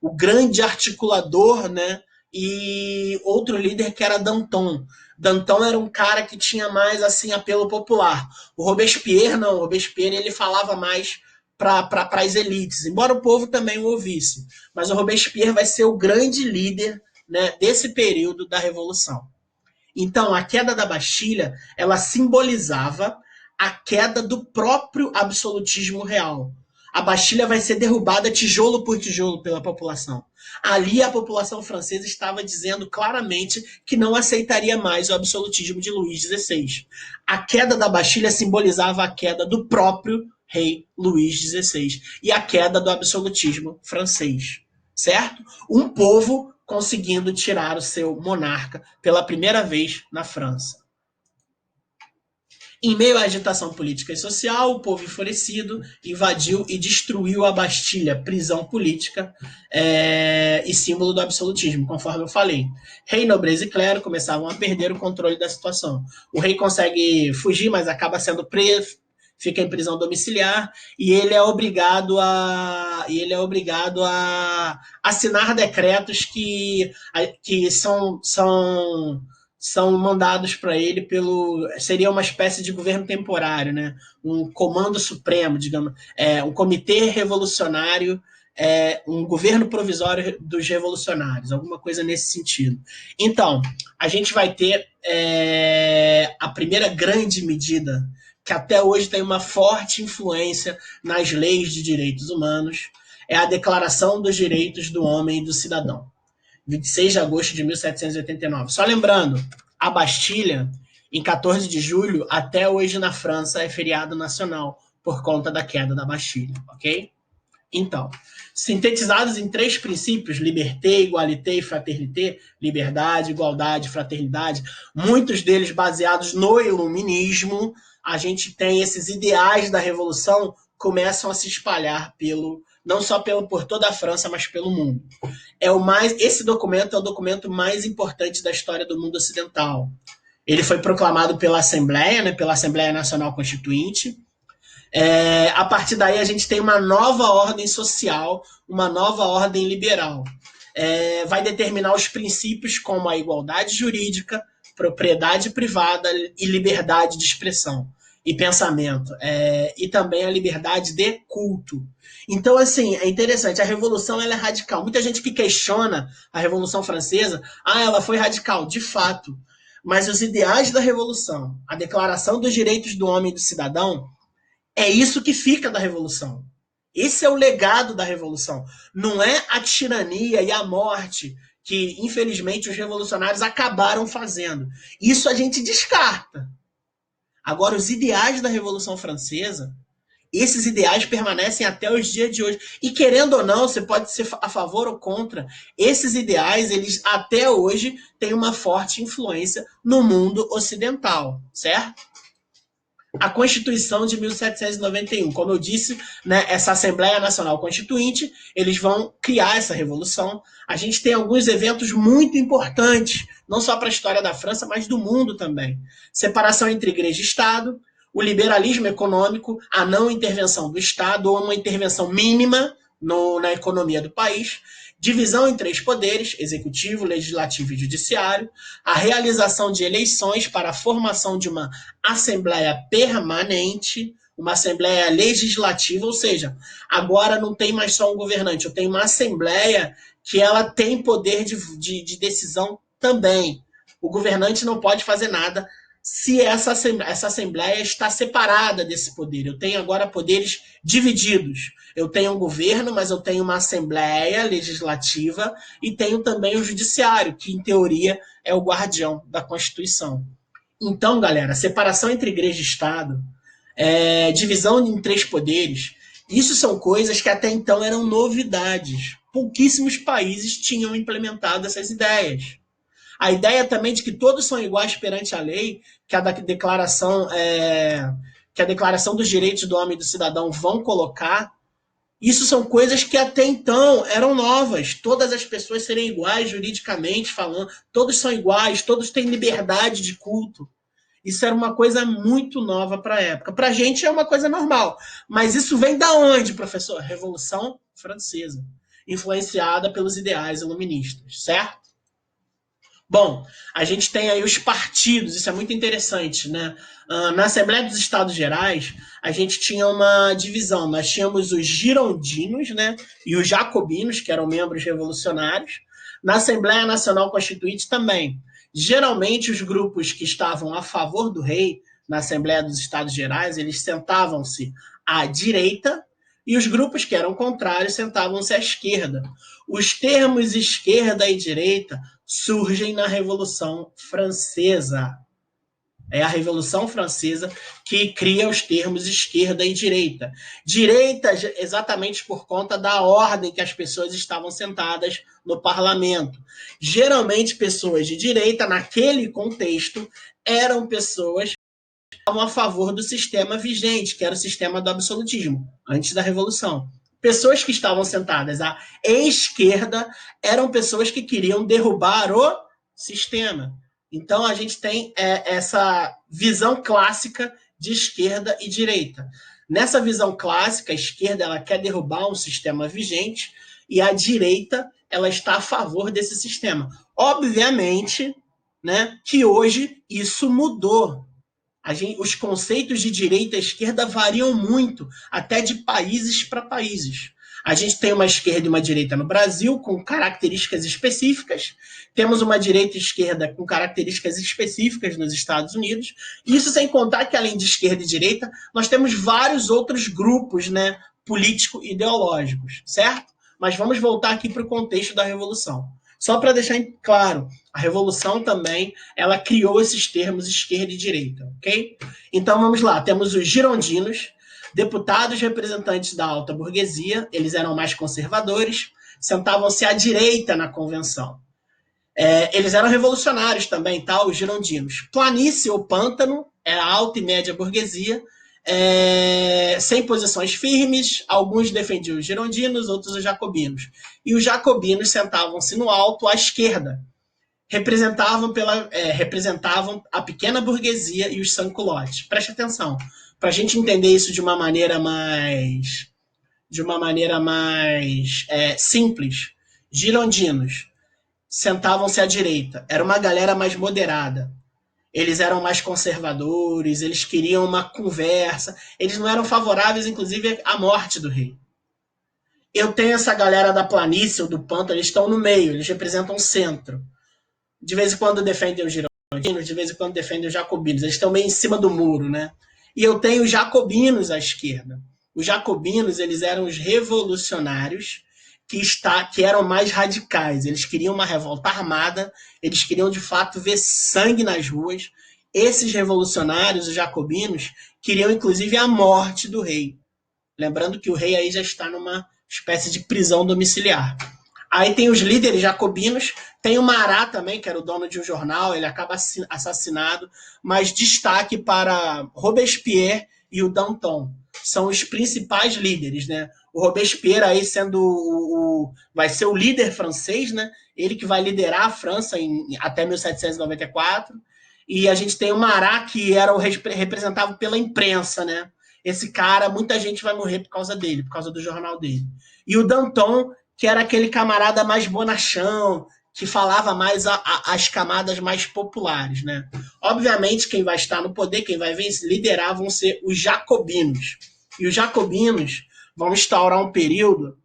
o grande articulador, né? E outro líder que era Danton. Danton era um cara que tinha mais assim apelo popular. O Robespierre não, o Robespierre ele falava mais para as elites, embora o povo também o ouvisse. Mas o Robespierre vai ser o grande líder, né, desse período da Revolução. Então, a queda da Bastilha, ela simbolizava a queda do próprio absolutismo real. A Bastilha vai ser derrubada tijolo por tijolo pela população. Ali a população francesa estava dizendo claramente que não aceitaria mais o absolutismo de Luís XVI. A queda da Bastilha simbolizava a queda do próprio rei Luís XVI e a queda do absolutismo francês, certo? Um povo conseguindo tirar o seu monarca pela primeira vez na França. Em meio à agitação política e social, o povo enfurecido invadiu e destruiu a Bastilha, prisão política e símbolo do absolutismo, conforme eu falei. Rei, nobreza e clero começavam a perder o controle da situação. O rei consegue fugir, mas acaba sendo preso, fica em prisão domiciliar e ele é obrigado a assinar decretos que são mandados para ele pelo. Seria uma espécie de governo temporário, né? Um comando supremo, digamos, um comitê revolucionário, um governo provisório dos revolucionários, alguma coisa nesse sentido. Então, a gente vai ter a primeira grande medida que até hoje tem uma forte influência nas leis de direitos humanos, é a Declaração dos Direitos do Homem e do Cidadão. 26 de agosto de 1789. Só lembrando, a Bastilha, em 14 de julho, até hoje na França, é feriado nacional por conta da queda da Bastilha, ok? Então, sintetizados em três princípios, liberté, igualité e fraternité, liberdade, igualdade, fraternidade, muitos deles baseados no iluminismo, a gente tem esses ideais da revolução começam a se espalhar não só por toda a França, mas pelo mundo. Esse documento é o documento mais importante da história do mundo ocidental. Ele foi proclamado pela Assembleia, né, pela Assembleia Nacional Constituinte. A partir daí a gente tem uma nova ordem social, uma nova ordem liberal. Vai determinar os princípios como a igualdade jurídica, propriedade privada e liberdade de expressão e pensamento, e também a liberdade de culto. Então, assim, é interessante, a Revolução ela é radical. Muita gente que questiona a Revolução Francesa, ela foi radical, de fato. Mas os ideais da Revolução, a Declaração dos Direitos do Homem e do Cidadão, é isso que fica da Revolução. Esse é o legado da Revolução. Não é a tirania e a morte que, infelizmente, os revolucionários acabaram fazendo. Isso a gente descarta. Agora, os ideais da Revolução Francesa, esses ideais permanecem até os dias de hoje. E querendo ou não, você pode ser a favor ou contra, esses ideais, eles até hoje têm uma forte influência no mundo ocidental, certo? A Constituição de 1791. Como eu disse, né, essa Assembleia Nacional Constituinte, eles vão criar essa revolução. A gente tem alguns eventos muito importantes, não só para a história da França, mas do mundo também. Separação entre igreja e Estado, o liberalismo econômico, a não intervenção do Estado, ou uma intervenção mínima na economia do país, divisão em três poderes, executivo, legislativo e judiciário, a realização de eleições para a formação de uma assembleia permanente, uma assembleia legislativa, ou seja, agora não tem mais só um governante, eu tenho uma assembleia que ela tem poder de decisão também. O governante não pode fazer nada se essa assembleia está separada desse poder. Eu tenho agora poderes divididos. Eu tenho um governo, mas eu tenho uma assembleia legislativa e tenho também o judiciário, que em teoria é o guardião da Constituição. Então, galera, separação entre igreja e Estado, divisão em três poderes, isso são coisas que até então eram novidades. Pouquíssimos países tinham implementado essas ideias. A ideia também de que todos são iguais perante a lei, que a Declaração dos Direitos do Homem e do Cidadão vão colocar, isso são coisas que até então eram novas. Todas as pessoas serem iguais juridicamente falando, todos são iguais, todos têm liberdade de culto. Isso era uma coisa muito nova para a época. Para a gente é uma coisa normal. Mas isso vem da onde, professor? Revolução Francesa. influenciada pelos ideais iluministas, certo? Bom, a gente tem aí os partidos, isso é muito interessante, né? Na Assembleia dos Estados Gerais, a gente tinha uma divisão. Nós tínhamos os girondinos, né? E os jacobinos, que eram membros revolucionários. Na Assembleia Nacional Constituinte também. Geralmente, os grupos que estavam a favor do rei na Assembleia dos Estados Gerais, eles sentavam-se à direita e os grupos que eram contrários sentavam-se à esquerda. Os termos esquerda e direita surgem na Revolução Francesa. É a Revolução Francesa que cria os termos esquerda e direita. Direita, exatamente por conta da ordem que as pessoas estavam sentadas no parlamento. Geralmente, pessoas de direita, naquele contexto, eram pessoas que estavam a favor do sistema vigente, que era o sistema do absolutismo, antes da Revolução. Pessoas que estavam sentadas à esquerda eram pessoas que queriam derrubar o sistema. Então, a gente tem essa visão clássica de esquerda e direita. Nessa visão clássica, a esquerda ela quer derrubar um sistema vigente e a direita ela está a favor desse sistema. Obviamente, né, que hoje isso mudou. Os conceitos de direita e esquerda variam muito, até de países para países. A gente tem uma esquerda e uma direita no Brasil, com características específicas. Temos uma direita e esquerda com características específicas nos Estados Unidos. Isso sem contar que, além de esquerda e direita, nós temos vários outros grupos, né, político-ideológicos, certo? Mas vamos voltar aqui para o contexto da Revolução. Só para deixar claro, a Revolução também, ela criou esses termos esquerda e direita, ok? Então vamos lá, temos os girondinos, deputados representantes da alta burguesia, eles eram mais conservadores, sentavam-se à direita na convenção. Eles eram revolucionários também, tá? Os girondinos. Planície ou pântano, a alta e média burguesia, sem posições firmes, alguns defendiam os girondinos, outros os jacobinos. E os jacobinos sentavam-se no alto à esquerda, representavam a pequena burguesia e os sans-culottes. Preste atenção, para a gente entender isso de uma maneira mais simples. Girondinos sentavam-se à direita, era uma galera mais moderada. Eles eram mais conservadores, eles queriam uma conversa, eles não eram favoráveis, inclusive, à morte do rei. Eu tenho essa galera da planície ou do pântano, eles estão no meio, eles representam o centro. De vez em quando defendem os girondinos, de vez em quando defendem os jacobinos, eles estão meio em cima do muro, né? E eu tenho os jacobinos à esquerda. Os jacobinos, eles eram os revolucionários que eram mais radicais. Eles queriam uma revolta armada, eles queriam, de fato, ver sangue nas ruas. Esses revolucionários, os jacobinos, queriam, inclusive, a morte do rei. Lembrando que o rei aí já está numa espécie de prisão domiciliar. Aí tem os líderes jacobinos, tem o Marat também, que era o dono de um jornal, ele acaba assassinado, mas destaque para Robespierre e o Danton. São os principais líderes, né? O Robespierre aí vai ser o líder francês, né? Ele que vai liderar a França até 1794. E a gente tem o Marat, que era representado pela imprensa, né? Esse cara, muita gente vai morrer por causa dele, por causa do jornal dele. E o Danton, que era aquele camarada mais bonachão, que falava mais as camadas mais populares, né? Obviamente, quem vai estar no poder, quem vai liderar vão ser os jacobinos. E os jacobinos vão instaurar um período